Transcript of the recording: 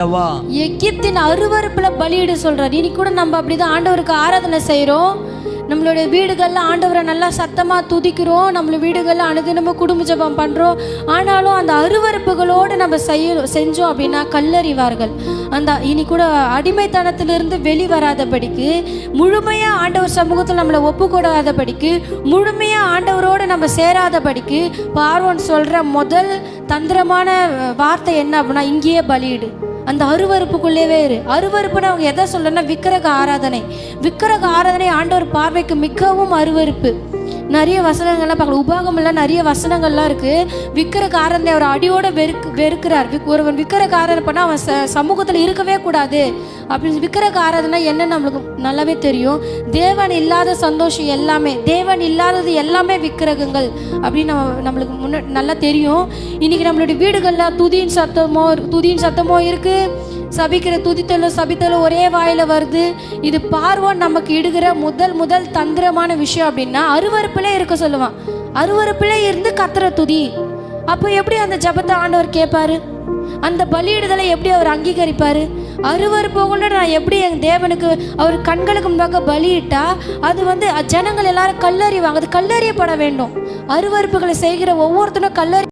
எகிப்தின் அருவருப்புல பலியிட சொல்றாரு. இன்னைக்கு கூட நம்ம அப்படிதான் ஆண்டவருக்கு ஆராதனை செய்யறோம். நம்மளுடைய வீடுகள்ல ஆண்டவரை நல்லா சத்தமா துதிக்கிறோம். நம்மள வீடுகள்ல அனுதினமும் குடும்ப ஜெபம் பண்றோம். ஆனாலும் அந்த அருவருப்புகளோடு நம்ம செஞ்சோம் அப்படின்னா கல்லறிவார்கள். அந்த இனி கூட அடிமைத்தனத்திலிருந்து வெளிவராதபடிக்கு, முழுமையா ஆண்டவர் சமூகத்தில் நம்மளை ஒப்புக்கூடாதபடிக்கு, முழுமையா ஆண்டவரோடு நம்ம சேராதபடிக்கு பார்வோன் சொல்ற முதல் தந்திரமான வார்த்தை என்ன அப்படின்னா, இங்கேயே பலியிடு. அந்த அருவருப்புக்குள்ளேவே இரு. அருவருப்புன்னு அவங்க எதை சொல்லணும்னா விக்கிரக ஆராதனை. விக்கிரக ஆராதனை ஆண்டவர் பார்வைக்கு மிகவும் அருவருப்பு. நிறைய வசனங்கள்லாம் பார்க்கலாம். உபாகமெல்லாம் நிறைய வசனங்கள்லாம் இருக்குது. விக்கிரக ஆராதனை அவர் அடியோட வெறுக்கிறார். ஒருவன் விக்கிரக ஆராதனை பண்ணால் அவன் சமூகத்தில் இருக்கவே கூடாது அப்படின்னு. விக்கிரக ஆராதனை என்னன்னு நம்மளுக்கு நல்லாவே தெரியும். தேவன் இல்லாத சந்தோஷம் எல்லாமே, தேவன் இல்லாதது எல்லாமே விக்கிரகங்கள் அப்படின்னு நம்மளுக்கு நல்லா தெரியும். இன்னைக்கு நம்மளுடைய வீடுகளில் துதியின் சத்தமோ இருக்குது. சபிக்கிற சபித்தலும் ஒரே வாயில வருது. இது பார்வோன் நமக்கு இடுகிற முதல் தந்திரமான விஷயம் அப்படின்னா, அருவருப்பிலே இருக்க சொல்லுவான். அருவருப்பிலே இருந்து கத்துற துதி. அப்போ எப்படி அந்த ஜபத்தை ஆண்டவர் கேட்பாரு? அந்த பலியிடுதலை எப்படி அவர் அங்கீகரிப்பாரு? அருவருப்போட நான் எப்படி என் தேவனுக்கு அவர் கண்களுக்கு முன்பாக பலியிட்டா அது ஜனங்கள் எல்லாரும் கல்லறிவாங்க. அது கல்லறியப்பட வேண்டும். அருவருப்புகளை செய்கிற ஒவ்வொருத்தரும்